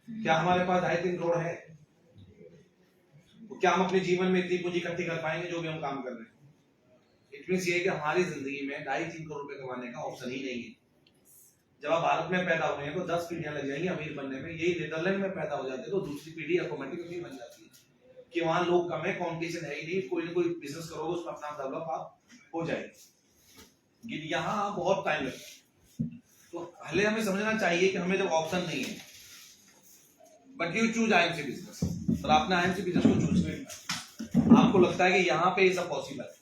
क्या हमारे पास 2.5-3 करोड़ है? तो क्या हम अपने जीवन में इतनी पूंजी इकट्ठी कर पाएंगे जो भी हम काम कर रहे हैं? इट मीन्स ये कि हमारी जिंदगी में 2.5-3 करोड़ रुपए कमाने का ऑप्शन ही नहीं है। जब आप भारत में पैदा हुए हैं तो 10 पीढ़ियां लग जाएंगी अमीर बनने में। यही नीदरलैंड में पैदा हो जाते तो दूसरी पीढ़ी ऑटोमेटिकली बन जाती है कि वहां लोग कम है, कंपटीशन है ही नहीं, कोई ना कोई बिजनेस करोगे उसमें अपना डेवलप आप हो जाएगी। यहाँ बहुत टाइम लगता है। तो पहले हमें समझना चाहिए कि हमें जब ऑप्शन नहीं है, but you choose IMC business, और आपने आईएमसी बिजनेस को चूज किया, आपको लगता है कि यहाँ पे ये सब पॉसिबल है।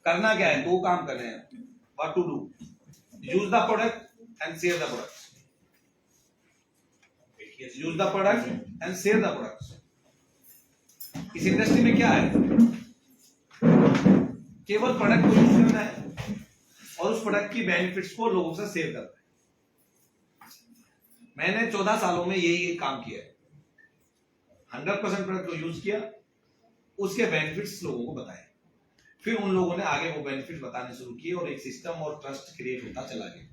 करना क्या है? 2 काम करने हैं। What to do? Use the product and share the product. Use the product and share the product. इस इंडस्ट्री में क्या है? केवल प्रोडक्ट को यूज करना है और उस प्रोडक्ट की बेनिफिट्स को लोगों से शेयर करना है। मैंने 14 सालों में यही काम किया है। 100% प्रोडक्ट को यूज किया, उसके बेनिफिट्स लोगों को बताए, फिर उन लोगों ने आगे वो बेनिफिट बताने शुरू किए और एक सिस्टम और ट्रस्ट क्रिएट होता चला गया।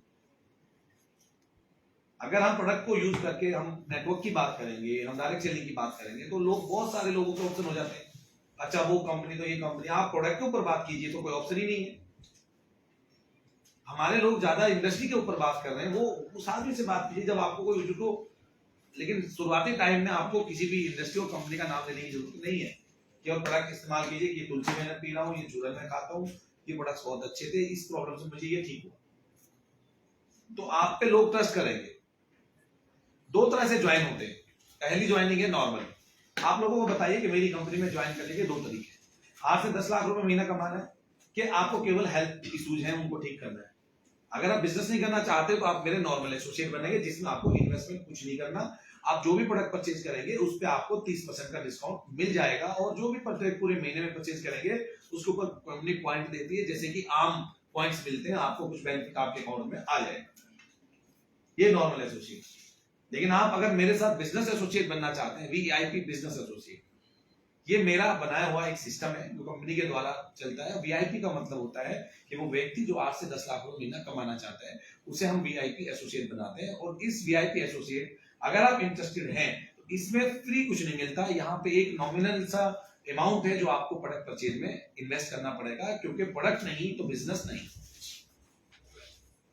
अगर हम प्रोडक्ट को यूज करके हम नेटवर्क की बात करेंगे, हम डायरेक्ट सेलिंग की बात करेंगे, तो लोग, बहुत सारे लोगों के ऑप्शन हो जाते हैं। अच्छा वो कंपनी तो ये कंपनी, आप प्रोडक्ट के ऊपर बात कीजिए तो कोई ऑप्शन ही नहीं है। हमारे लोग ज्यादा इंडस्ट्री के ऊपर बात कर रहे हैं, वो उस आदमी से बात कीजिए जब आपको कोई जुटो। लेकिन शुरुआती टाइम में आपको किसी भी इंडस्ट्री और कंपनी का नाम लेने की जरूरत नहीं है। केवल प्रोडक्ट इस्तेमाल कीजिए कि ये तुलसी मैंने पी रहा हूँ, ये चूरन मैं खाता हूँ, ये प्रोडक्ट्स बहुत अच्छे थे, इस प्रॉब्लम से मुझे ये ठीक हुआ, तो आप पे लोग ट्रस्ट करेंगे। 2 तरह से ज्वाइन होते हैं। पहली ज्वाइनिंग है नॉर्मल। आप लोगों को बताइए कि मेरी कंपनी में ज्वाइन करने के 2 तरीके। आज से 10 लाख रुपए महीना कमाना है कि आपको केवल हेल्थ इश्यूज हैं उनको ठीक करना है। अगर आप बिजनेस नहीं करना चाहते तो आप मेरे नॉर्मल एसोसिएट बनेंगे, जिसमें आपको इन्वेस्टमेंट कुछ नहीं करना। आप जो भी प्रोडक्ट परचेज करेंगे उस पर आपको 30% का डिस्काउंट मिल जाएगा, और जो भी प्रोडक्ट पूरे महीने में परचेज करेंगे उसके ऊपर कंपनी पॉइंट देती है, जैसे कि आम पॉइंट्स मिलते हैं, आपको कुछ बेनिफिट आपके अकाउंट में आ जाएगा। ये नॉर्मल एसोसिएट। लेकिन आप अगर मेरे साथ बिजनेस एसोसिएट बनना चाहते हैं, वीआईपी बिजनेस एसोसिएट, ये मेरा बनाया हुआ एक सिस्टम है जो कंपनी के द्वारा चलता है। वीआईपी का मतलब होता है कि वो व्यक्ति जो 8 से 10 लाख रुपए महीना कमाना चाहता है, उसे हम वीआईपी एसोसिएट बनाते हैं। और इस वीआईपी एसोसिएट अगर आप इंटरेस्टेड हैं तो इसमें फ्री कुछ नहीं मिलता। यहाँ पे एक नॉमिनल सा अमाउंट है जो आपको प्रोडक्ट परचेज में इन्वेस्ट करना पड़ेगा, क्योंकि प्रोडक्ट नहीं तो बिजनेस नहीं।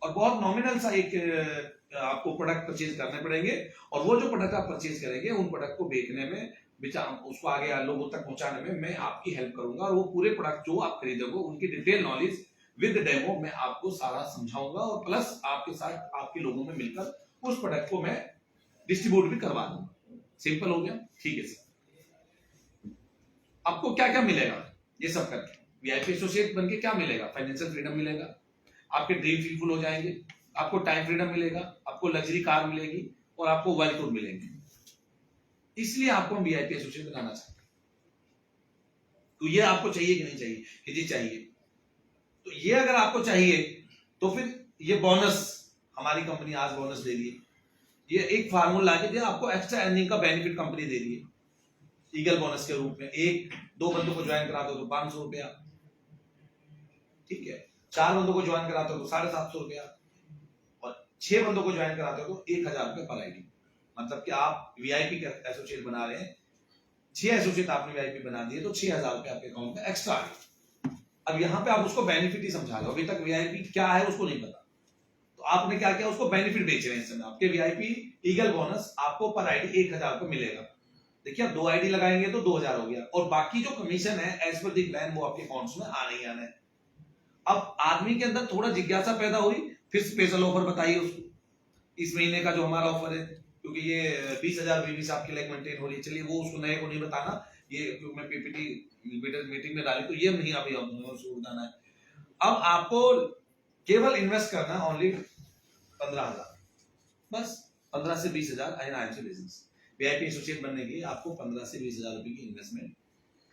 और बहुत नॉमिनल सा एक आपको प्रोडक्ट परचेज करने पड़ेंगे, और वो जो प्रोडक्ट आप परचेज करेंगे उन प्रोडक्ट को बेचने में, उसको आगे लोगों तक पहुंचाने में मैं आपकी हेल्प करूंगा। और वो पूरे प्रोडक्ट जो आप खरीदोगे उनकी डिटेल नॉलेज विद डेमो मैं आपको सारा समझाऊंगा, और प्लस आपके साथ आपके लोगों में मिलकर उस प्रोडक्ट को मैं डिस्ट्रीब्यूट भी करवा दूंगा। सिंपल हो गया? ठीक है सर। आपको क्या क्या मिलेगा ये सब करके? वीआईपी एसोसिएट बनके क्या मिलेगा? फाइनेंशियल फ्रीडम मिलेगा, आपके ड्रीम फुल हो जाएंगे, आपको टाइम फ्रीडम मिलेगा, आपको लग्जरी कार मिलेगी, और आपको वर्ल्ड टूर मिलेंगे। इसलिए आपको हम वीआईपी एसोसिएट बनाना चाहते हैं। तो ये आपको चाहिए कि नहीं चाहिए? कि जी चाहिए। तो ये अगर आपको चाहिए तो फिर ये बोनस, हमारी कंपनी आज बोनस दे रही है। ये एक फार्मूला के दिया आपको, एक्स्ट्रा अर्निंग का बेनिफिट कंपनी दे रही है ईगल बोनस के रूप में। 1-2 बंदों को ज्वाइन कराते हो तो 500 रुपया, ठीक है। 4 बंदों को ज्वाइन कराते हो तो 750 रुपया, और 6 बंदों को ज्वाइन कराते हो तो 1000 रुपये पर आईडी। मतलब कि आप वीआईपी का एसोसिएट बना रहे हैं, 6 एसोसिएट आपने वीआईपी बना दिए तो 6000 रुपये आपके अकाउंट में एक्स्ट्रा आ गए। अब यहाँ पे आप उसको बेनिफिट ही समझा रहे हो, अभी तक वीआईपी क्या है उसको नहीं पता, तो आपने क्या किया, उसको बेनिफिट बेच रहे हैं इस समय। आपके वीआईपी ईगल बोनस आपको पर आईडी 1000 रुपये मिलेगा। देखिए आप 2 आईडी लगाएंगे तो 2000 हो गया, और बाकी जो कमीशन है एज पर द प्लान वो आपके अकाउंट्स में आना ही आना है। अब आदमी के अंदर थोड़ा जिज्ञासा पैदा हुई, फिर स्पेशल ऑफर बताइए उसको, इस महीने का जो हमारा ऑफर है, क्योंकि ये 20,000 बीवी आपके लाइक मेंटेन हो रही है। चलिए वो उसको नए को नहीं बताना, ये क्योंकि मैं पीपीटी मीटिंग में डाली तो ये नहीं अभी उसको बताना है। अब आपको केवल इन्वेस्ट करना ओनली 15,000, बस 15 से 20,000 आईएनआईएम से बिजनेस। वीआईपी एसोसिएट बनने के लिए आपको 15 से 20,000 रुपए की इन्वेस्टमेंट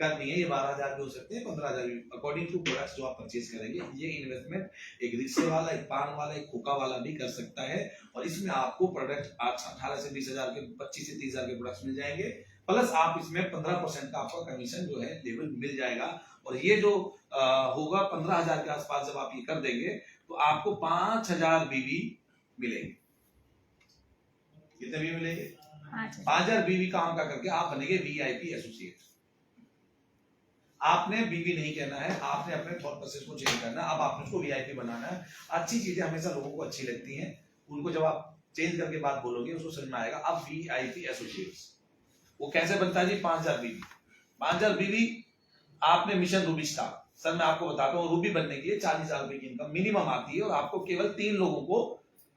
करनी है। ये 12,000 भी हो सकते हैं, 15,000 भी, अकॉर्डिंग टू प्रोडक्ट्स जो आप परचेज करेंगे। ये इन्वेस्टमेंट एक रिक्शे वाला, एक पान वाला, एक खोखा वाला भी कर सकता है, और इसमें आपको प्रोडक्ट 18 से 20,000 के, 25 से 30,000 के प्रोडक्ट्स मिल जाएंगे, प्लस आप इसमें 15% का आपका कमीशन जो है लेवल मिल जाएगा। और ये जो होगा 15,000 के आसपास जब आप ये कर देंगे तो आपको 5,000 बीवी मिलेंगे। कितने बीवी मिलेंगे? 5000 बीवी काम का करके आप बनेंगे वीआईपी एसोसिएट। आपने बीवी नहीं कहना है, आपने अपने थॉट प्रोसेस को चेंज करना है। अब आपने उसको वीआईपी बनाना है। अच्छी चीजें हमेशा लोगों को अच्छी लगती हैं, उनको जब आप चेंज करके बात बोलोगे उसको समझ में आएगा। अब वीआईपी एसोसिएट्स वो कैसे बनता है जी? 5000 बीवी। 5000 बीवी आपने मिशन रूबी स्टार, सर मैं आपको बताता हूँ, रूबी बनने के लिए 40,000 रुपए की इनकम मिनिमम आती है और आपको केवल 3 लोगों को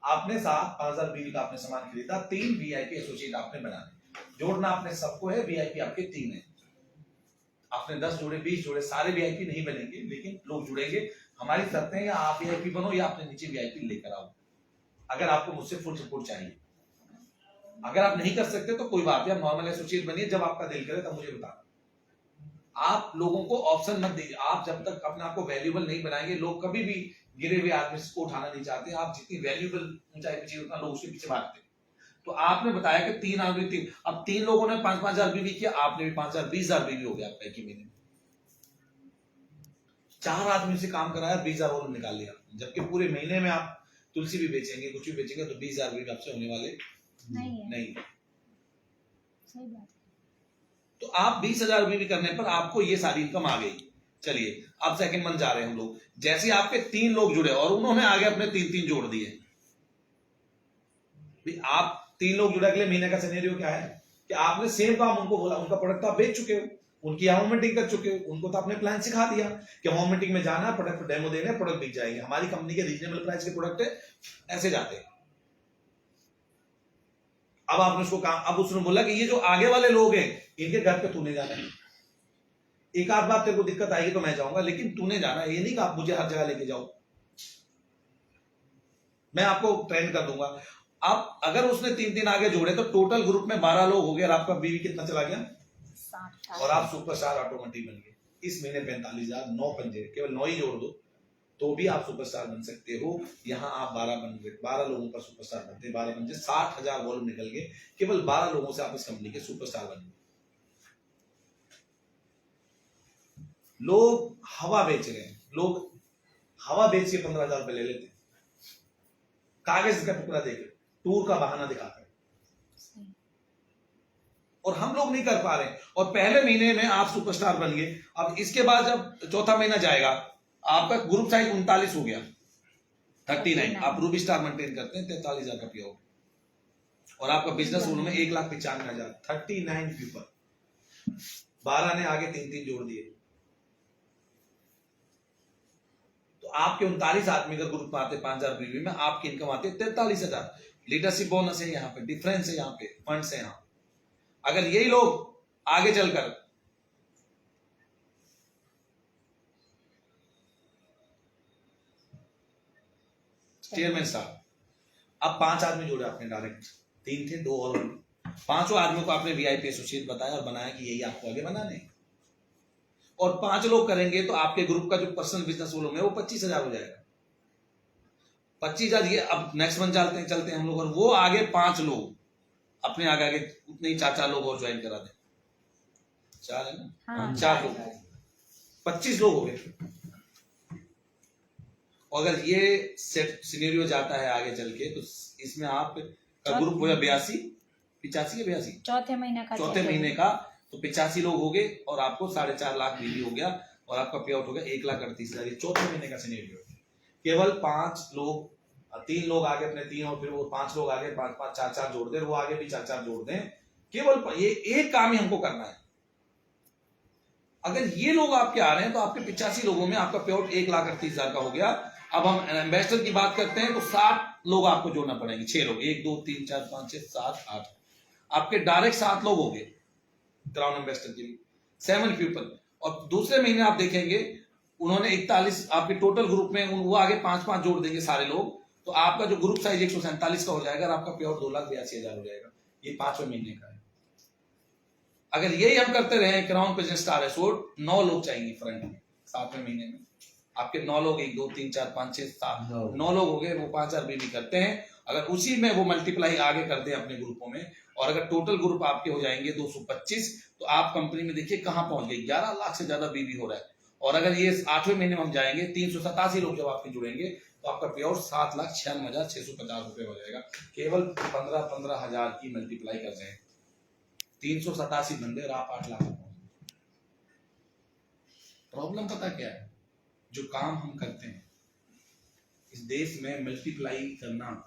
आपने 5000 बीवी का आपने सामान खरीदा, 3 वीआईपी एसोसिएट आपने बनाने। जोड़ना आपने सबको है, वीआईपी आपके 3 है। आपने 10 जोड़े 20 जोड़े, सारे वीआईपी नहीं बनेंगे लेकिन लोग जुड़ेंगे। हमारी शर्तें हैं या आप वीआईपी बनो या अपने नीचे वीआईपी लेकर आओ, अगर आपको मुझसे फुल सपोर्ट चाहिए। अगर आप नहीं कर सकते तो कोई बात नहीं, आप नॉर्मल एसोसिएट बनिए, जब आपका दिल करे तब मुझे बताना। आप लोगों को ऑप्शन मत दीजिए। आप जब तक अपने आप को वैल्यूएबल नहीं बनाएंगे, लोग कभी भी गिरे हुए आदमी को उठाना नहीं चाहते। आप जितनी वैल्यूएबल ऊंचाई पे चाहिए उतना लोग उसके पीछे भागते। तो आपने बताया कि 3 आदमी 3, अब 3 लोगों ने 5,000 बीवी किया, आपने भी 5,000 20,000 बीवी हो गया आपका एक ही महीने में। 4 आदमी से काम कराया, 20,000 वॉल्यूम निकाल लिया। जबकि पूरे महीने में आप तुलसी भी बेचेंगे, कुछ भी बेचेंगे तो 20,000 बीवी आपसे होने वाले नहीं। सही बात। तो आप 20,000 बीवी करने पर आपको ये सारी इनकम आ गई। चलिए अब सेकंड मंथ जा रहे हैं हम लोग। जैसे आपके 3 लोग जुड़े और उन्होंने आगे अपने 3-3 जोड़ दिए। आप 3 लोग जुड़े, अगले महीने का सिनेरियो क्या है कि आपने सेम काम उनको बोला, उनका प्रोडक्ट आप बेच चुके हो, उनकी होम मीटिंग कर चुके हो, उनको तो आपने प्लान सिखा दिया कि होम मीटिंग में जाना, प्रोडक्ट डेमो देने, प्रोडक्ट बिक जाएंगे। हमारी कंपनी के रीजनेबल प्राइस के प्रोडक्ट है, ऐसे जाते हैं। अब आपने उसको काम, अब उसने बोला कि ये जो आगे वाले लोग हैं इनके घर पे तूने जाना है। एक आध बात तेरे को दिक्कत आएगी तो मैं जाऊंगा, लेकिन तूने जाना है। ये नहीं कि आप मुझे हर जगह लेके जाओ, मैं आपको ट्रेन कर दूंगा। अब अगर उसने 3-3 आगे जोड़े तो टोटल ग्रुप में 12 लोग हो गए और आपका बीवी कितना चला गया? 60। और आप सुपरस्टार ऑटोमेटिक बन गए। इस महीने 45,000, 9 पंजे, केवल 9 ही जोड़ दो तो भी आप सुपरस्टार बन सकते हो। यहाँ आप 12 बन गए, 12 लोगों का सुपरस्टार बनते, 12 पंजे 60,000 वॉल्यूम निकल गए। केवल 12 लोगों से आप इस कंपनी के सुपरस्टार बन गए। लोग हवा बेच रहे हैं, लोग हवा बेच के 15,000 रुपए ले लेते हैं, कागज का टुकड़ा देकर, टूर का बहाना दिखाकर। और हम लोग नहीं कर पा रहे। और पहले महीने में आप सुपरस्टार बन गए। अब इसके बाद जब चौथा महीना जाएगा, आपका ग्रुप साइज 39 हो गया, 39। आप रूबी स्टार मेंटेन करते हैं, 43,000 का पे और आपका बिजनेस वॉल्यूम में 1,95,000, 39 पीपल। 12 ने आगे 3-3 जोड़ दिए तो आपके 39 आदमी का ग्रुप में आते 5,000 बीवी में, आपकी इनकम आती है 43,000। लीडरशिप बोनस है यहाँ पे, डिफरेंस है यहाँ पे, फंड्स है यहाँ। अगर यही लोग आगे चलकर चेयरमैन साहब, अब 5 आदमी जोड़े आपने डायरेक्ट, 3 थे 2 और 5 आदमियों को आपने वीआईपी एसोसिएट बताया और बनाया कि यही आपको आगे बनाने। और 5 लोग करेंगे तो आपके ग्रुप का जो पर्सनल बिजनेस वॉल्यूम है वो 25,000 हो जाएगा। 25,000 ये अब नेक्स्ट मंथ चलते हैं हम लोग, और वो आगे 5 लोग अपने आगे उतने ही 4-4 लोग और ज्वाइन करा दें। 4 है ना? हाँ, 4 लोग, 25 लोग हो गए। और अगर ये सेट सिनेरियो जाता है आगे चल के तो इसमें आप का ग्रुप हो जाए 85 या 82 चौथे महीने का तो 85 लोग हो गए और आपको 4.5 लाख बीवी हो गया और आपका पे आउट हो गया 1,38,000। ये चौथे महीने का सिनेरियो है। केवल 5 लोग, 3 लोग आगे अपने 3 और फिर वो 5 लोग आगे 5-5 4-4 जोड़ दें, वो आगे भी 4-4 जोड़ दें। केवल ये एक काम ही हमको करना है। अगर ये लोग आपके आ रहे हैं तो आपके 85 लोगों में आपका पे आउट 1,38,000 का हो गया। अब हम इन्वेस्टर की बात करते हैं तो 7 लोग आपको जोड़ना पड़ेंगे। 6 लोग, 1 2 3 4 5 6 7 8, आपके डायरेक्ट 7 लोग हो गए क्राउन इन्वेस्टर के लिए, 7 पीपल। और दूसरे महीने आप देखेंगे उन्होंने 41 आपके टोटल ग्रुप में वो आगे 5-5 जोड़ देंगे सारे लोग, तो आपका जो ग्रुप साइज 147 का हो जाएगा और आपका पे आउट 2,82,000 हो जाएगा। ये 5वें महीने का है। अगर यही हम करते रहे क्राउन प्रेजेंट स्टार एसोर्ट, 9 लोग चाहिए फ्रंट में 7वें महीने में। आपके 9 लोग, 1 2 3 4 5 6 7 9 लोग हो गए, वो 5,000 बीवी करते हैं। अगर उसी में वो मल्टीप्लाई आगे कर दें अपने ग्रुपों में, और अगर टोटल ग्रुप आपके हो जाएंगे 225, तो आप कंपनी में देखिए कहां पहुंच गए, 11 लाख से ज्यादा बीवी हो रहा है। और अगर ये 8वें महीने में हम जाएंगे 387 लोग जब आपके जुड़ेंगे तो आपका पे आउट 7,96,650 हो जाएगा। केवल 15,000 की मल्टीप्लाई कर जाए, 387 बंदे और आप 8 लाख। प्रॉब्लम पता क्या है? जो काम हम करते हैं इस देश में, मल्टीप्लाई करना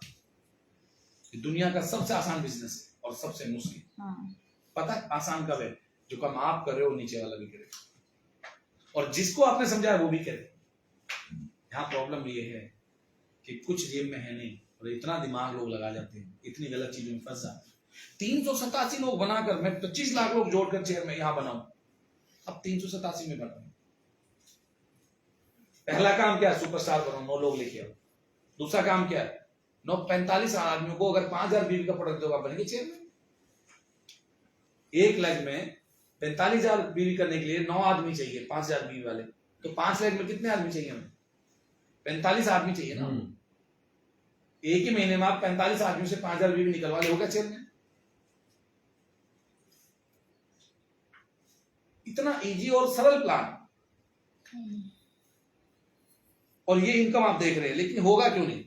दुनिया का सबसे आसान बिजनेस है और सबसे मुश्किल। हाँ। पता है आसान कब है? जो काम आप कर रहे हो नीचे वाला भी करे, और जिसको आपने समझाया वो भी करे। यहाँ प्रॉब्लम ये है कि कुछ जेब में है नहीं और इतना दिमाग लोग लगा जाते हैं, इतनी गलत चीजों में फंस जाते हैं। 387 लोग बनाकर मैं 25 लाख लोग जोड़कर चेयर में यहाँ बनाऊं, अब 387 में बनाऊं। पहला काम क्या है? सुपरस्टार बनो, 9 लोग लेके आओ। दूसरा काम क्या है? 45 आदमियों को अगर 5,000 बीवी का प्रोडक्ट दोगा, बनेंगे चेयरमैन। 1 लाख में 45,000 बीवी करने के लिए 9 आदमी चाहिए, 5,000 बीवी वाले, तो 5 लाख में कितने आदमी चाहिए हमें? 45 आदमी चाहिए ना। एक ही महीने में आप 45 आदमी से 5,000 बीवी निकलवा ले, होगा चेयरमैन। इतना इजी और सरल प्लान, और ये इनकम आप देख रहे हैं, लेकिन होगा क्यों नहीं?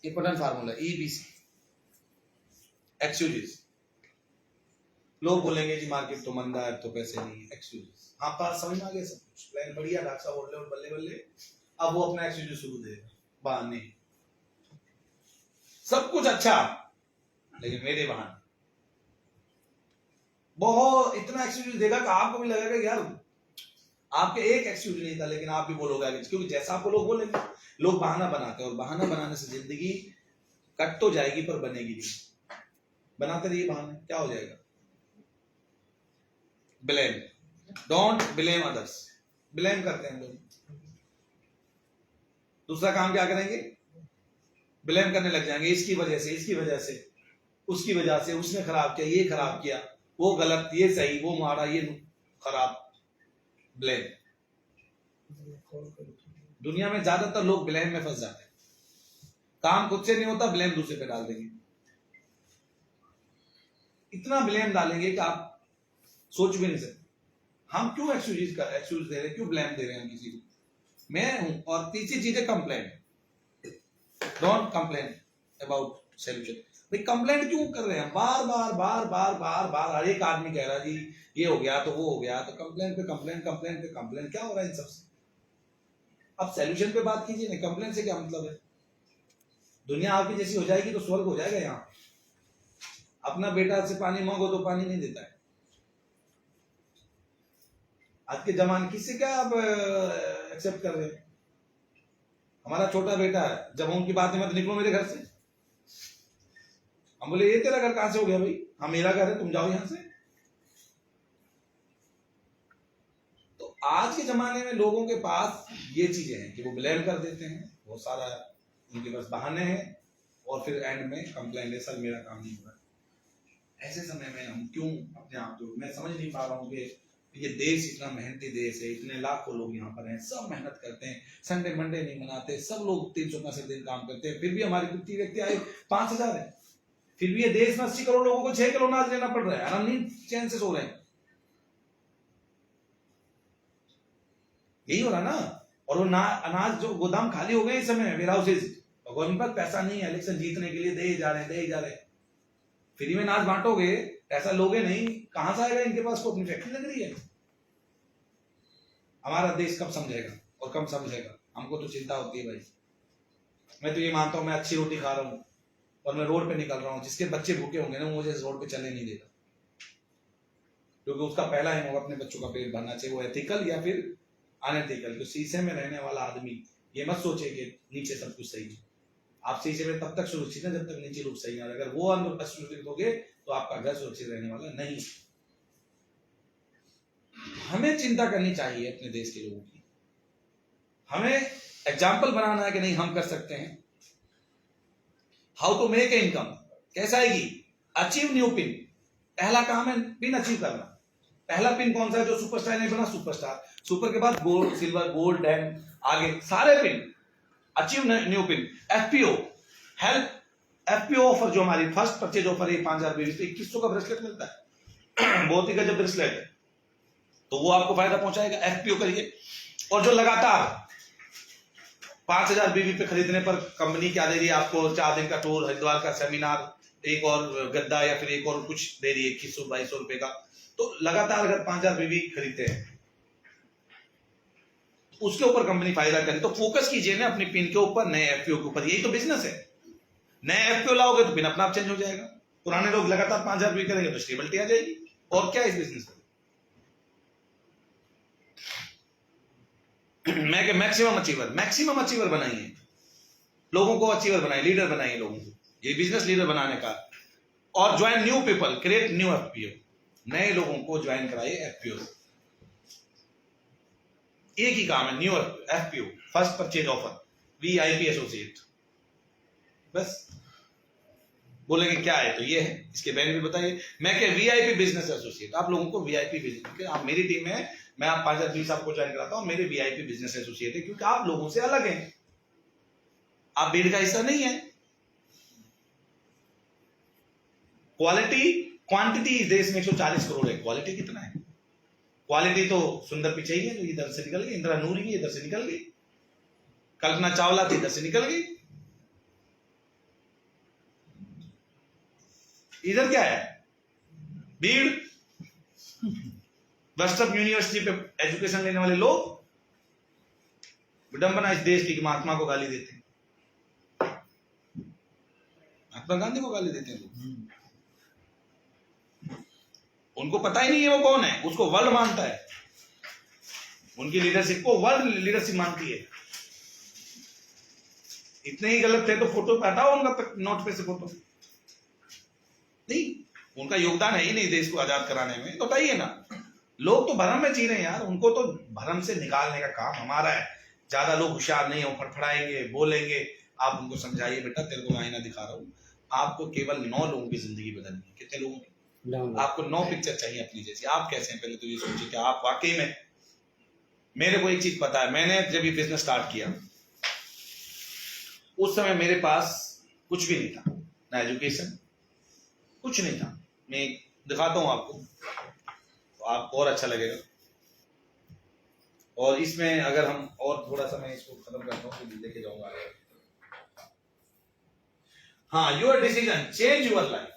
Important formula EBC excuses. लोग बोलेंगे जी मार्केट तो मंदा है तो पैसे नहीं है, एक्सक्यूजेस। आप बात समझ में आ गया? सब कुछ प्लान बढ़िया, डॉक्टर साहब बोल रहे हो बल्ले बल्ले, अब वो अपना एक्सक्यूजेस शुरू देगा, बहाने। सब कुछ अच्छा, लेकिन मेरे बहाने। बहुत इतना एक्सक्यूज देगा कि आपको भी लगेगा कि यार आपके एक एक्सक्यूज नहीं था, लेकिन आप भी बोलोगे आगे, क्योंकि जैसा आपको लोग बोलेंगे। लोग बहाना बनाते हैं, और बहाना बनाने से जिंदगी कट तो जाएगी पर बनेगी नहीं। बनाते रहिए बहाने, क्या हो जाएगा? Blame, don't blame others. Blame करते हैं लोग। दूसरा काम क्या करेंगे? ब्लेम करने लग जाएंगे, इसकी वजह से, इसकी वजह से, उसकी वजह से, उसने खराब किया, ये खराब किया, वो गलत, ये सही, वो मारा, ये खराब। ब्लेम। दुनिया में ज्यादातर लोग ब्लेम में फंस जाते हैं। काम खुद से नहीं होता, ब्लेम दूसरे पे डाल देंगे। इतना ब्लेम डालेंगे कि आप सोच भी नहीं सकते। हम क्यों एक्सक्यूज दे रहे हैं, क्यों ब्लेम दे रहे हैं किसी को? मैं हूं। और तीसरी चीज है complaint. Don't complain about solution. भाई कंप्लेंट क्यों कर रहे हैं? बार बार बार बार बार बार हर एक आदमी कह रहा है जी ये हो गया तो वो हो गया, तो कंप्लेंट पे कंप्लेंट, कंप्लेंट पे कंप्लेंट, क्या हो रहा है इन सबसे? अब सॉल्यूशन पे बात कीजिए ना, कंप्लेंट से क्या मतलब है? दुनिया आपकी जैसी हो जाएगी तो स्वर्ग हो जाएगा यहाँ। अपना बेटा से पानी मांगो तो पानी नहीं देता है। आज के जमाने किससे क्या आप एक्सेप्ट कर रहे हैं? हमारा छोटा बेटा है, जब हम उनकी बात में मत निकलो मेरे घर से। हम बोले ये तेरा घर कहां से हो गया भाई? हाँ मेरा घर है, तुम जाओ यहां से। तो आज के जमाने में लोगों के पास ये चीजें हैं कि वो ब्लेम कर देते हैं, वो सारा उनके पास बहाने हैं, और फिर एंड में कंप्लेंट है सर मेरा काम नहीं हो रहा। ऐसे समय में हम क्यों अपने आप को, मैं समझ नहीं पा रहा हूँ कि ये देश इतना मेहनती देश है, इतने लाखों लोग यहाँ पर हैं, सब मेहनत करते हैं, संडे मंडे नहीं मनाते, सब लोग 365 दिन काम करते हैं, फिर भी हमारे प्रति व्यक्ति आए 5,000 है। फिर भी ये देश में 80 करोड़ लोगों को 6 किलो अनाज लेना पड़ रहा है, आराम नहीं चैन से सो रहे हैं। यही हो रहा ना। और वो अनाज जो गोदाम खाली हो गए इस समय, वेयर हाउसेज, गवर्नमेंट पर पैसा नहीं है, इलेक्शन जीतने के लिए दे जा रहे। फ्री में अनाज बांटोगे, पैसा लोगे नहीं, कहां से आएगा इनके पास? को अपनी फैक्ट्री लग रही है। हमारा देश कब समझेगा और कब समझेगा? हमको तो चिंता होती है भाई। मैं तो ये मानता हूं मैं अच्छी रोटी खा रहा हूं और मैं रोड पे निकल रहा हूं, जिसके बच्चे भूखे होंगे ना, मुझे रोड पे चलने नहीं देता, क्योंकि उसका पहला एम होगा अपने बच्चों का पेट भरना, चाहिए वो एथिकल या फिर अनएथिकल। तो शीशे में रहने वाला आदमी ये मत सोचे कि नीचे सब कुछ सही है। आप शीशे में तब तक सुरक्षित है जब तक नीचे लोग सही है। अगर वो अंदर असुरक्षित होगे तो आपका घर सुरक्षित रहने वाला नहीं। हमें चिंता करनी चाहिए अपने देश के लोगों की। हमें एग्जाम्पल बनाना है कि नहीं हम कर सकते हैं। How to make a income, कैसा आएगी? Achieve new pin. पहला काम है पिन अचीव करना। पहला पिन कौन सा है? जो सुपरस्टार नहीं बना, सुपरस्टार। सुपर के बाद गोल्ड, सिल्वर, गोल्ड, डायमंड, आगे सारे pin. Achieve new pin. FPO, help FPO offer, जो हमारी फर्स्ट परचेज ऑफर है 5,000 बेबी पे 2100 का ब्रेसलेट मिलता है। बहुत ही गजब ब्रेसलेट है, तो वो आपको फायदा पहुंचाएगा। एफपीओ करिए। और जो लगातार 5,000 बीवी पे खरीदने पर कंपनी क्या दे रही है आपको? 4 दिन का टूर, हरिद्वार का सेमिनार, एक और गद्दा या फिर एक और कुछ दे रही है 2100-2200 रुपए का। तो लगातार अगर 5,000 बीवी खरीदते हैं उसके ऊपर कंपनी फायदा करे, तो फोकस कीजिए ना अपनी पिन के ऊपर, नए एफपीओ के ऊपर। यही तो बिजनेस है। नए एफपीओ लाओगे तो पिन अपना आप चेंज हो जाएगा। पुराने लोग लगातार 5,000 बीवी करेंगे तो स्टेबिलिटी आ जाएगी। और क्या इस बिजनेस में? मैं मैक्सिमम अचीवर बनाइए, लोगों को अचीवर बनाइए, लीडर बनाइए लोगों को। ये बिजनेस लीडर बनाने का। और join new people, create new FPO, नए लोगों को ज्वाइन कराइए एफपीओ। एक ही काम है, new FPO, first purchase offer, VIP associate. बस बोलेंगे क्या है तो ये है, इसके बेनिफिट बताइए। मैं क्या वीआईपी बिजनेस एसोसिएट, आप लोगों को वीआईपी बिजनेस, आप मेरी टीम में, मैं आप 5,020 आपको ज्वाइन कराता हूं, मेरे वीआईपी बिजनेस एसोसिएट है, क्योंकि आप लोगों से अलग हैं, आप भीड़ का हिस्सा नहीं है। क्वालिटी क्वांटिटी इस देश में 140 करोड़ है, क्वालिटी कितना है? क्वालिटी तो सुंदर पिचाई है जो इधर से निकल गई, इंदिरा नूरी की इधर से निकल गई, कल्पना चावला थी इधर से निकल गई। इधर क्या है? भीड़। वेस्टर्न यूनिवर्सिटी पे एजुकेशन लेने वाले लोग, विडंबना इस देश की कि महात्मा को गाली देते हैं, महात्मा गांधी को गाली देते हैं लोग। उनको पता ही नहीं है वो कौन है, उसको वर्ल्ड मानता है, उनकी लीडरशिप को वर्ल्ड लीडरशिप मानती है। इतने ही गलत थे तो फोटो पे हटाओ उनका, नोट पे से फोटो नहीं, उनका योगदान है ही नहीं देश को आजाद कराने में, तो बताइए ना। लोग तो भरम में जी रहे हैं यार, उनको तो भरम से निकालने का काम हमारा है। ज्यादा लोग होशियार नहीं हो, फड़फड़ाएंगे, बोलेंगे, आप उनको समझाइए, बेटा तेरे को आईना दिखा रहा हूं, आपको केवल 9 लोगों की जिंदगी बदलनी है। कितने लोगों की? आपको 9 पिक्चर चाहिए अपनी जैसी। आप कैसे हैं पहले तो ये सोचिए कि आप वाकई में। मेरे को एक चीज पता है, मैंने जब ये बिजनेस स्टार्ट किया उस समय मेरे पास कुछ भी नहीं था, ना एजुकेशन, कुछ नहीं था। मैं दिखाता हूं आपको तो आपको और अच्छा लगेगा। और इसमें अगर हम और थोड़ा सा, मैं इसको खत्म करता हूं तो लेके जाऊंगा आगे। हाँ, your decision change your life.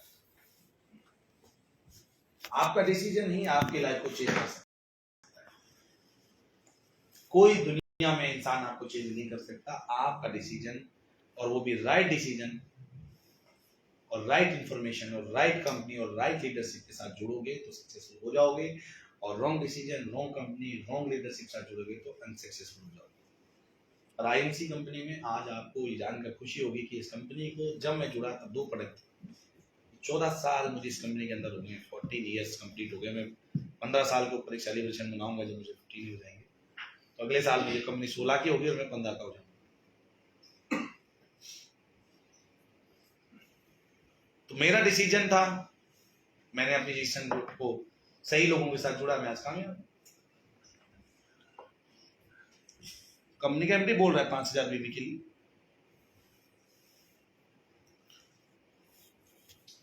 आपका डिसीजन ही आपकी लाइफ को चेंज कर सकता है। कोई दुनिया में इंसान आपको चेंज नहीं कर सकता। आपका डिसीजन, और वो भी राइट डिसीजन और राइट इंफॉर्मेशन और राइट कंपनी और राइट लीडरशिप के साथ जुड़ोगे तो सक्सेसफुल हो जाओगे, और wrong decision, wrong company, wrong leadership के साथ जुड़ोगे तो अनसक्सेसफुल हो जाओगे। और आईएमसी कंपनी में आज आपको ये जानकर खुशी होगी कि इस कंपनी को जब मैं जुड़ा तब 2 प्रोडक्ट थे। 14 साल मुझे इस कंपनी के अंदर हो गए, 14 ईयर्स कंप्लीट हो गए। मैं 15 साल के ऊपर एक सेलिब्रेशन मनाऊंगा जब मुझे 15 हो जाएंगे, तो अगले साल मुझे कंपनी 16 की होगी और मैं 15 का हो जाऊंगा। तो मेरा डिसीजन था, मैंने अपनी डिसीजन को सही लोगों के साथ जुड़ा, मैं आज कामयाब। कंपनी का एमडी बोल रहा है 5,000 बीबी के लिए।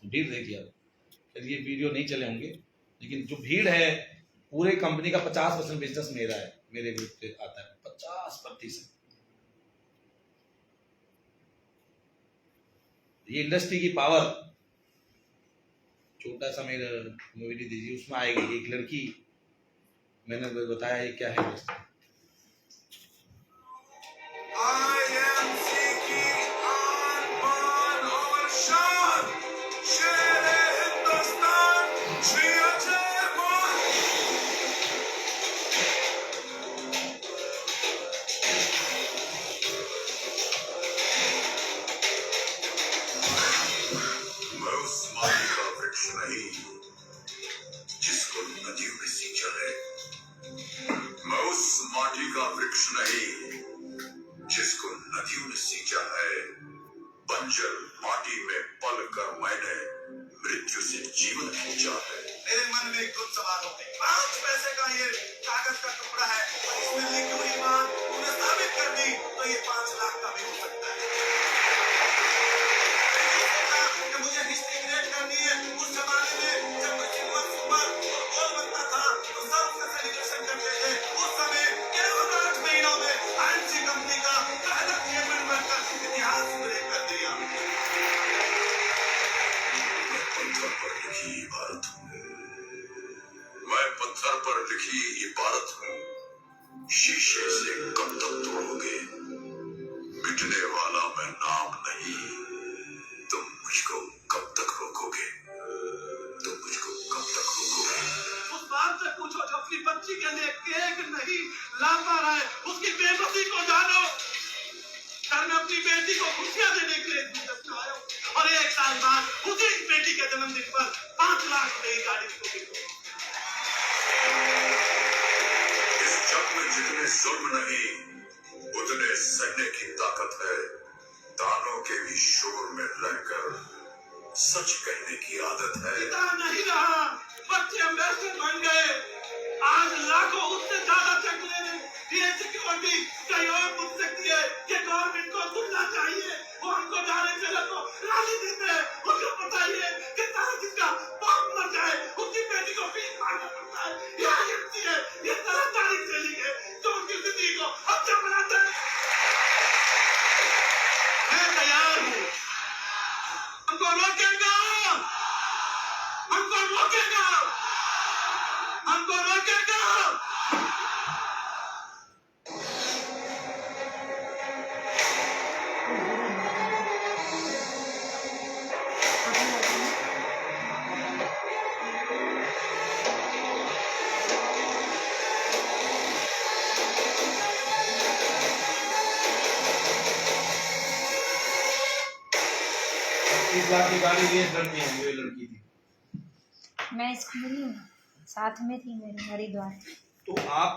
भीड़ देखिए आप, ये वीडियो नहीं चले होंगे, लेकिन जो भीड़ है, पूरे कंपनी का 50% बिजनेस मेरा है, मेरे ग्रुप पे आता है 50%। ये इंडस्ट्री की पावर, छोटा सा मेरा वीडियो दीजिए, उसमें आएगी एक लड़की, मैंने बताया ये क्या है। नहीं जिसको नदियों में सींचा है, मैं उस माटी का वृक्ष नहीं जिसको नदियों ने सींचा है। बंजर माटी में पल कर मैंने मृत्यु से जीवन खींचा है। मेरे मन में एक सवाल हो गई, 5 पैसे का ये कागज का टुकड़ा है और इसमें लिखी हुई बात तूने साबित कर दी तो ये 5 लाख का भी हो सकता है। मुझे हिस्ट्री क्रिएट करनी है। उस जमाने में जब मैं सिल्वर सुपर और गोल बनता था तो सब उससे सेलिब्रेशन करते थे। उस समय केवल 8 महीनों में आईएमसी कंपनी का 1 साल बाद उसी बेटी के जन्मदिन पर 5 लाख रुपए की गाड़ी को बिको। इस जग में जितने जुल्म नहीं उतने सहने की ताकत है। दानों के भी शोर में रहकर सच कहने की आदत है। इतना नहीं रहा, बच्चे एम्बेसडर बन गए। आज लाखों उससे ज्यादा चेक ले रहे। ये सिक्योरिटी कहीं और पूछ सकती है कि गवर्नमेंट को सुनना चाहिए। वो हमको डायरेक्ट सेलर को राजी देते हैं। उनको पता ही है कि सारा जिसका बाप मर जाए उसकी बेटी को फीस मारना पड़ता है। ये आईएमसी है, ये सरकारी सेलिंग है जो उनकी जिंदगी को अच्छा बनाता है। मैं तैयार हूँ, हमको रोकेगा, हमको रोकेगा, हमको रोकेगा। इस लाख की गाड़ी लिए लड़की है, ये लड़की थी। मैं इसको मिली हूँ, साथ में थी मेरे हरिद्वार। तो आप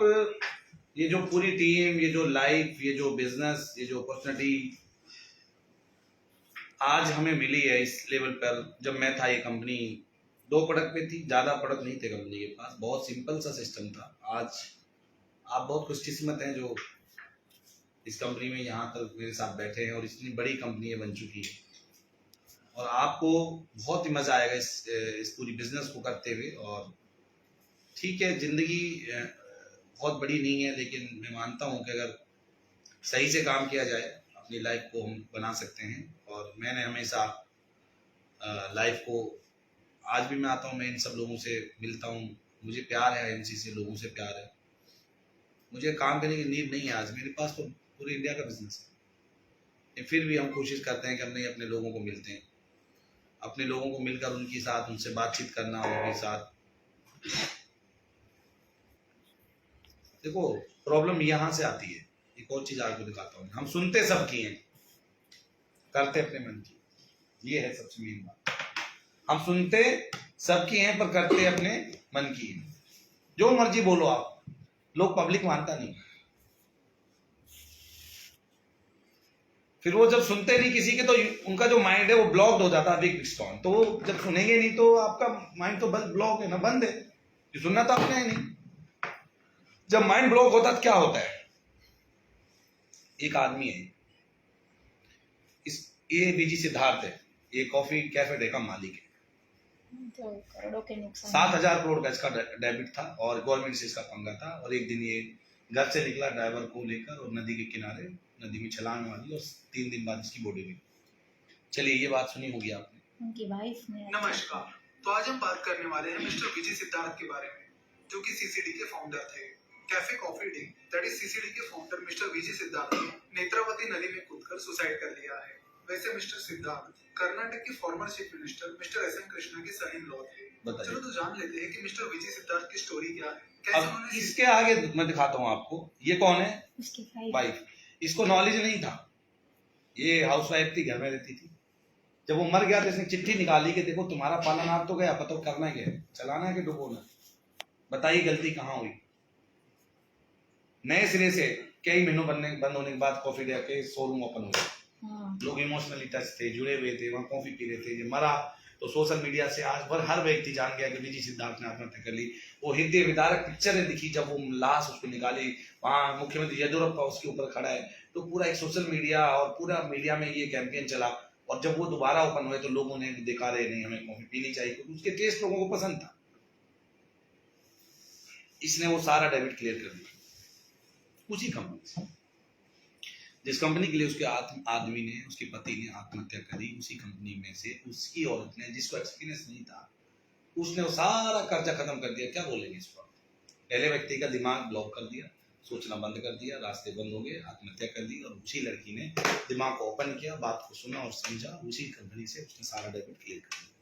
ये जो पूरी टीम, ये जो लाइफ, ये जो बिजनेस, ये जो अपॉर्चुनिटी आज हमें मिली है इस लेवल पर। जब मैं था ये कंपनी 2 प्रोडक्ट पे थी, ज़्यादा प्रोडक्ट नहीं थे कंपनी के पास, बहुत सिंपल सा सिस्टम था। आज आप बहुत खुशकिस्मत हैं जो इस कंपनी में यहाँ तक मेरे साथ बैठे हैं और इतनी बड़ी कंपनी बन चुकी है। और आपको बहुत ही मज़ा आएगा इस पूरी बिजनेस को करते हुए। और ठीक है, ज़िंदगी बहुत बड़ी नहीं है, लेकिन मैं मानता हूँ कि अगर सही से काम किया जाए अपनी लाइफ को हम बना सकते हैं। और मैंने हमेशा लाइफ को, आज भी मैं आता हूँ, मैं इन सब लोगों से मिलता हूँ, मुझे प्यार है एमसी से, लोगों से प्यार है। मुझे काम करने की नीड नहीं है आज, मेरे पास तो पूरे इंडिया का बिजनेस है। फिर भी हम कोशिश करते हैं कि हम नहीं, अपने लोगों को मिलते हैं, अपने लोगों को मिलकर उनके साथ, उनसे बातचीत करना, उनके साथ। देखो प्रॉब्लम यहाँ से आती है। एक और चीज आपको दिखाता हूँ, हम सुनते सबकी हैं, करते अपने मन की। ये है सबसे मेन बात, हम सुनते सबकी हैं पर करते अपने मन की हैं। जो मर्जी बोलो आप, लोग, पब्लिक मानता नहीं। फिर वो जब सुनते नहीं किसी के, तो उनका जो माइंड है वो ब्लॉक्ड हो जाता है, बिग स्टोन। तो वो जब सुनेंगे नहीं तो आपका माइंड तो ब्लॉक है ना, बंद है, कि सुनना तो आपने है नहीं। जब माइंड ब्लॉक होता है तो क्या होता है? एक आदमी है, ये बीजी सिद्धार्थ है, ये कॉफी कैफे डे का मालिक है। तो करोड़ों के नुकसान। 7,000 करोड़ का इसका डेबिट था और गवर्नमेंट से इसका पंगा था। और एक दिन ये घर से निकला ड्राइवर को लेकर और नदी के किनारे, नदी में छलांग मारी और 3 दिन बाद इसकी बॉडी हुई। चलिए, ये बात सुनी होगी आपने। उनकी वाइफ ने। नमस्कार, तो आज हम बात करने वाले हैं मिस्टर विजय सिद्धार्थ के बारे में, जो कि सीसीडी के फाउंडर थे। Cafe coffee day that is CCD के फाउंडर मिस्टर विजय सिद्धार्थ ने नेत्रावती नदी में कूदकर सुसाइड कर लिया है। वैसे मिस्टर सिद्धार्थ कर्नाटक के former chief minister mister SM Krishna के सन इन लॉ थे। चलो तो जान लेते हैं कि मिस्टर विजय सिद्धार्थ की स्टोरी क्या है, कैसे अब उन्होंने इसके आगे मैं दिखाता हूँ आपको, ये कौन है? उसकी वाइफ। इसको नॉलेज नहीं था, ये हाउस वाइफ थी, घर में रहती थी। जब वो मर गया तो इसने चिट्ठी निकाली कि देखो तुम्हारा पालनहार तो गया, पता करना क्या है, चलाना है कि डुबोना, बताइए गलती कहाँ हुई। नए सिरे से कई महीनों बंद होने के बाद कॉफी डे के शोरूम ओपन हुए। लोग इमोशनली टच थे, जुड़े हुए थे, वहाँ कॉफी पी रहे थे। ये मरा तो सोशल मीडिया से आज हर व्यक्ति जान गया कि विजय सिद्धार्थ ने आत्महत्या कर ली। वो हृदय विदारक पिक्चरें दिखी जब वो लाश उसको निकाली, वहाँ मुख्यमंत्री येदियुरप्पा उसके ऊपर खड़ा है, तो पूरा एक सोशल मीडिया और पूरा मीडिया में ये कैंपेन चला। और जब वो दोबारा ओपन हुए तो लोगों ने देखा, रहे नहीं हमें कॉफी पीनी चाहिए, क्योंकि उसके टेस्ट लोगों को पसंद था। इसने वो सारा डेबिट क्लियर कर दिया उसी कंपनी से, जिस कंपनी के लिए उसके आदमी ने, उसके पति ने आत्महत्या करी। उसी कंपनी में से उसकी औरत ने, जिसको एक्सपीरियंस नहीं था, उसने वो सारा कर्जा खत्म कर दिया। क्या बोलेंगे इस पर? पहले व्यक्ति का दिमाग ब्लॉक कर दिया, सोचना बंद कर दिया, रास्ते बंद हो गए, आत्महत्या कर दी। और उसी लड़की ने दिमाग को ओपन किया, बात को सुना और समझा, उसी कंपनी से उसने सारा डेबिट क्लियर कर दिया।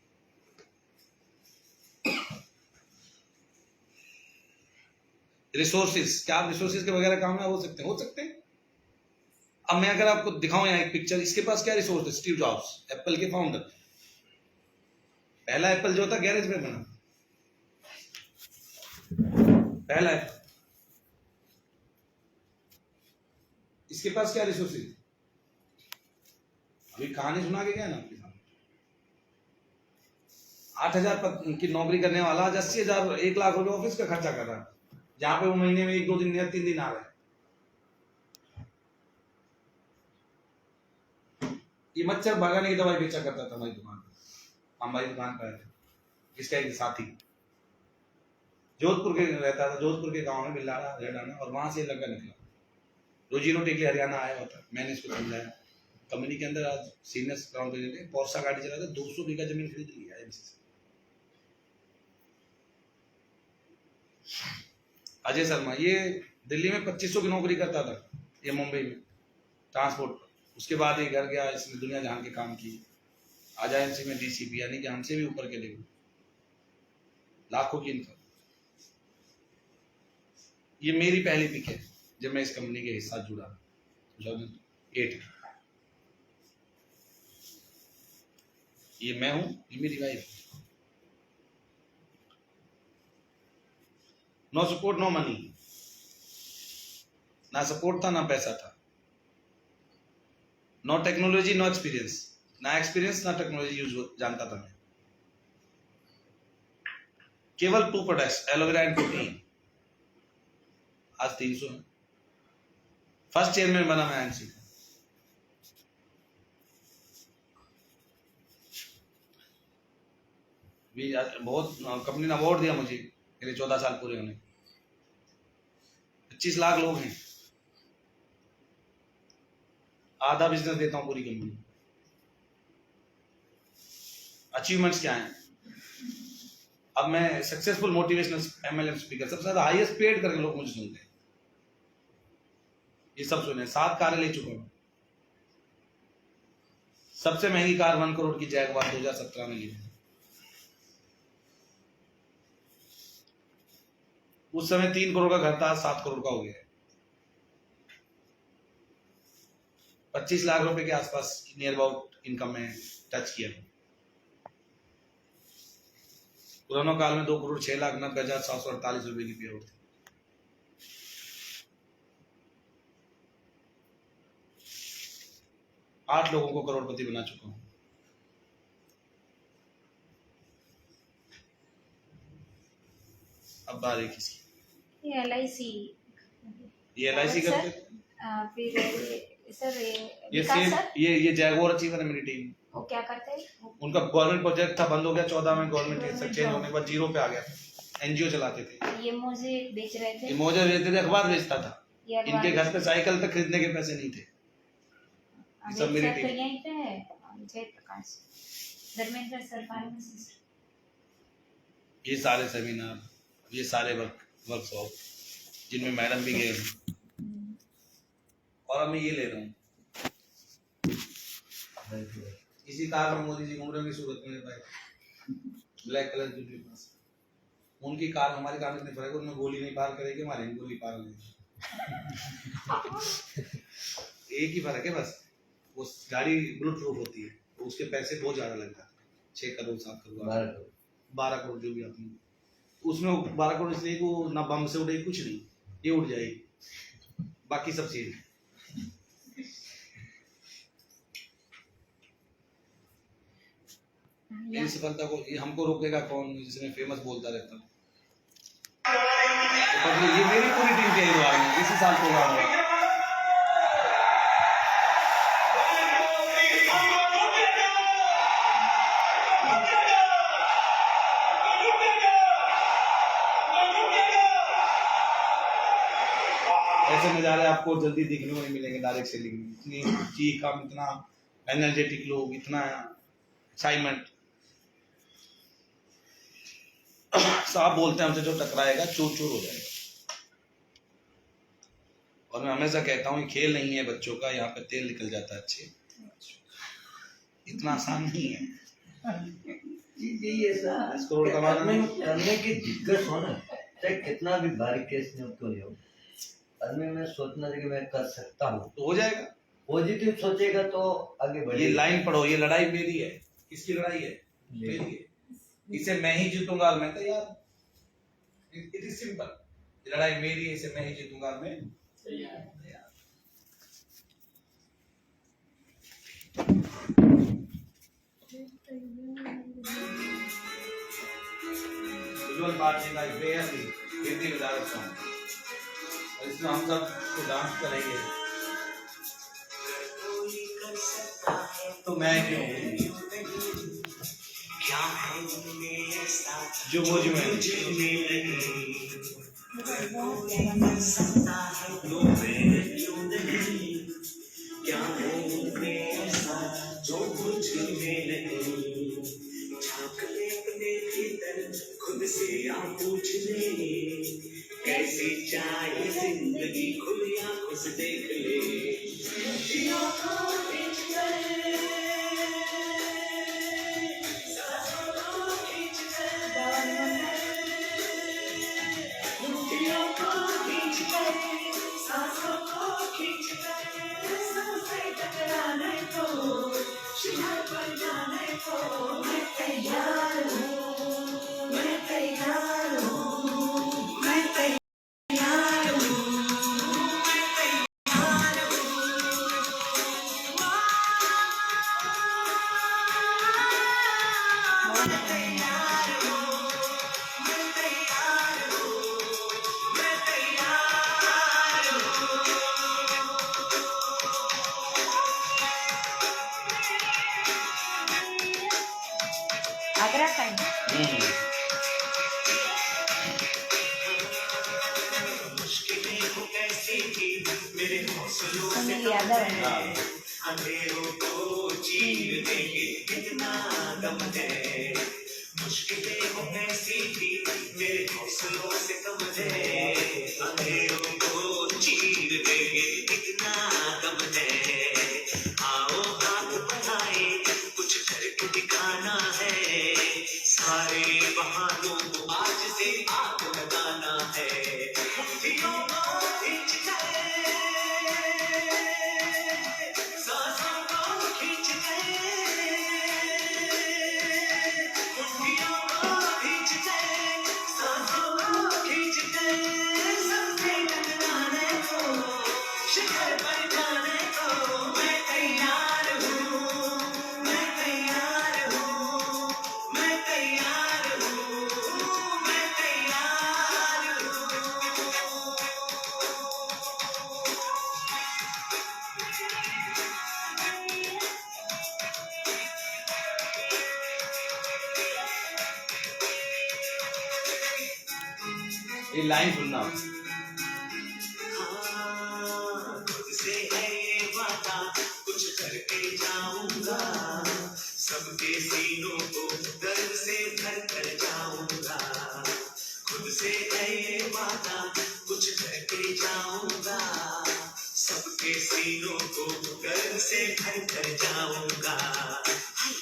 रिसोर्सेज, क्या आप रिसोर्सेज के वगैरह काम में हो सकते हैं? हो सकते हैं। अब मैं अगर आपको दिखाऊं यहाँ एक पिक्चर, इसके पास क्या रिसोर्स है? स्टीव जॉब्स, एप्पल के फाउंडर, पहला एप्पल जो था गैरेज में बना, पहला एप्पल। इसके पास क्या रिसोर्सेज, अभी कहानी सुना के गया ना आपके सामने। 8,000 की नौकरी करने वाला आज 80,000 1 लाख रुपए ऑफिस का खर्चा कर रहा है, जहां पे वो महीने में 1-2 दिन या 3 दिन आ रहे हैं। ये मच्छर भगाने की दवाई बेचा करता था हमारी दुकान पर, हमारी दुकान पर इसका एक साथी जोधपुर के रहता था, जोधपुर के गांव में बिल्लाड़ा हरियाणा, और वहां से लड़का निकला, रोजी रोटी के लिए हरियाणा आया होता। मैंने इसको समझाया, कंपनी के अंदर आज सीनियर ग्राउंड पे पोर्सा गाड़ी चलाता, 200 बीघा जमीन खरीद लिया है। अजय शर्मा ये दिल्ली में 2500 की नौकरी करता था, ये मुंबई में ट्रांसपोर्ट। उसके बाद ये घर गया, इसने दुनिया जहान के काम किए, आज आईएमसी में डीसीपी, यानी कि हमसे भी ऊपर के लेवल, लाखों की इनकम। ये मेरी पहली पिक है जब मैं इस कंपनी के हिस्सा जुड़ा 2008। ये मैं हूं, ये मेरी wife. No support no money, ना सपोर्ट था ना पैसा था, नो टेक्नोलॉजी नो एक्सपीरियंस, ना एक्सपीरियंस ना टेक्नोलॉजी यूज जानता था मैं। केवल 2 प्रोडक्ट्स, एलोवेरा एंड प्रोटीन, आज 300 है। फर्स्ट चेयरमैन बना मैं आईएमसी का। भी बहुत कंपनी ने अवार्ड दिया मुझे मेरे 14 साल पूरे होने। 25 लाख लोग हैं, आधा बिजनेस देता हूं पूरी कंपनी। अचीवमेंट्स क्या हैं? अब मैं सक्सेसफुल मोटिवेशनल एमएलएम स्पीकर, सबसे ज्यादा हाईएस्ट पेड करके लोग मुझे सुनते हैं, ये सब सुने। 7 कारें ले चुका हूं, सबसे महंगी कार 1 करोड़ की जैगवार 2017 में ली थी। उस समय 3 करोड़ का घर था, 7 करोड़ का हो गया। 25 लाख रुपए के आसपास नियर अबाउट इनकम में टच किया। कोरोना काल में 2 करोड़ 6,90,748 रुपए की पे आउट थी। आठ लोगों को करोड़पति बना चुका हूं। अब बात है किसकी? ये LIC, ये LIC सर, करते, फिर सर ये विकास सेम, सर, ये जैगवार अचीवर है मेरी टीम। वो क्या करते हैं? उनका गवर्नमेंट प्रोजेक्ट था, बंद हो गया 14 में, गवर्नमेंट चेंज होने के बाद जीरो पे आ गया। एनजीओ चलाते थे, ये मुझे बेच रहे थे, ये मौजा बेचते थे, अखबार बेचता था। ये अखबार इनके घर पे साइकिल तक खरीदने के पैसे नहीं थे। अभी सब मेरी सर तो टीम। यहीं पे है, जय प्रकाश, धर्मेंद्र सर, फार्मासिस्ट। ये सारे सेमिनार, ये सारे वर्कशॉप जिनमें मैडम भी गए हैं, और अब मैं ये ले रहा हूँ। इसी कार में मोदी जी घूम रहे होंगे सूरत में, भाई ब्लैक कलर की मेरे पास। उनकी कार हमारी कार में इतने फर्क है, उनमें गोली नहीं पार करेगी, हमारी गोली पार करेगी। एक ही फर्क है बस, वो गाड़ी बुलेट प्रूफ होती है, तो उसके पैसे बहुत ज्यादा लग जाते हैं, 6 करोड़ 7 करोड़ 12 करोड़ जो भी आपने, उसमें 12 करोड़ इसलिए को ना बम से उड़ेगी कुछ नहीं, ये उड़ जाएगी, बाकी सब चीज। मेरी सफलता को ये हमको रोकेगा कौन, जिसमें फेमस बोलता रहता हूँ। तो ये मेरी पूरी टीम के द्वारा में इसी साल प्रोग्राम है। ऐसे नज़ारे आपको जल्दी दिखने को नहीं मिलेंगे डायरेक्ट सेलिंग में। इतनी चीख हम, इतना एनर्जेटिक लोग, इतना एक्साइटमेंट। साहब बोलते हैं हमसे जो टकराएगा चूर चूर हो जाएगा। और मैं हमेशा कहता हूँ ये खेल नहीं है बच्चों का, यहाँ पे तेल निकल जाता है अच्छे, इतना आसान नहीं है। यही है सर, 10 करोड़ कमाना नहीं, करने की दिक्कत हो ना, चाहे कितना भी भारी केस नहीं क्यों नहीं हो, आदमी में सोचना चाहिए कि मैं कर सकता हूँ, तो हो जाएगा। पॉजिटिव सोचेगा तो आगे ये बढ़ेगा। लाइन पढ़ो, ये लड़ाई मेरी है। किसकी लड़ाई है? मेरी है। इसे मैं ही जीतूंगा और मैं तैयार। It is simple. लड़ाई मेरी है, इसे मैं ही जीतूंगा और मैं तैयार। उज्जवल पार्टी का बेहद ही हिंदी विधायक सॉन्ग, और इसमें हम सब को डांस करेंगे। तो मैं क्यों जो मुझ में खुद से आप पूछ ले कैसी चाहे जिंदगी खुली आंखों से देख ले। आगरा का है। सुनील यादव है। अंधेरों को चीर देंगे कितना दम है। मुश्किलें हो कैसी भी मेरे हौसलों से कम है। अंधेरों को चीर देंगे कितना दम है। आओ हाथ बढ़ाए कुछ करके दिखाना है। सारे बहानों को आज से आग लगाना है। मुट्ठियों को खींच के, सांसों को खींच के, मुट्ठियों को खींच के, सांसों को खींच के, सबसे टकराने को, शिखर पर जाने को मैं तैयार हूँ, मैं तैयार हूँ, मैं तैयार हूँ, मैं तैयार हूँ। ये लाइन सुनना। खुद से है ये वादा कुछ करके जाऊंगा। सबके सीनों को दर्द से भर कर जाऊंगा। खुद से है ये वादा कुछ करके जाऊंगा। सबके सीनों को गर्व से भर कर जाऊंगा।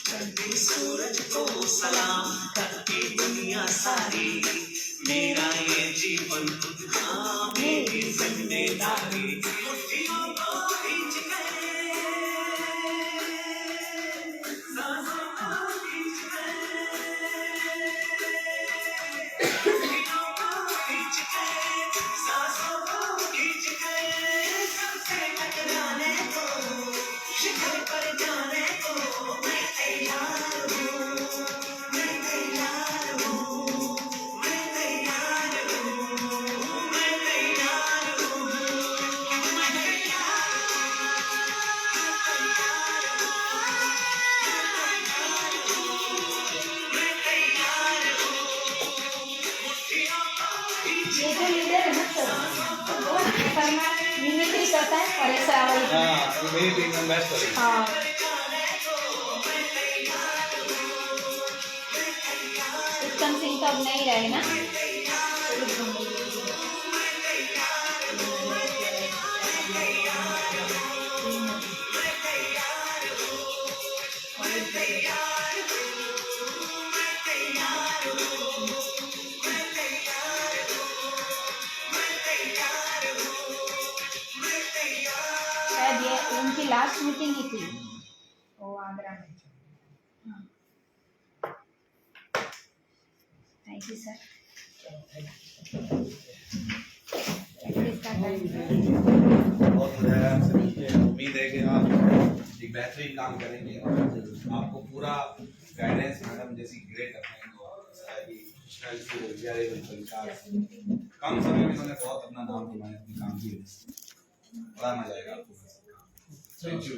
करते सूरज को सलाम करती दुनिया सारी। मेरा ये जीवन हाँ मेरी जिम्मेदारी। मुट्ठियों को खींच के, सांसों को खींच के, मुट्ठियों को खींच के, सांसों को खींच के, सबसे टकराने को, शिखर पर जाने को मैं तैयार हूँ, मैं तैयार हूँ, मैं तैयार हूँ, मैं तैयार हूँ, मैं तैयार हूँ। मुट्ठियों को खींच ये जो लीडर है ना सर, वो करना मिमिक्री करता है और ऐसा आवाज। हाँ, ये मेरी टीम में बेस्ट है। हाँ, उत्तम सिंह तो अब नहीं रहे ना। शायद ये उनकी लास्ट मीटिंग ही थी वो आगरा में। Thank you sir. कितना टाइम है? बहुत मजा आया आपसे मिलके। उम्मीद है कि आप एक बेहतरीन काम करेंगे और आपको पूरा गाइडेंस मैडम जैसी ग्रेट रखेंगे। कम समय में इन्होंने बहुत अपना नाम कमाया अपने काम की वजह से। बड़ा मजा आएगा आपको। Thank you.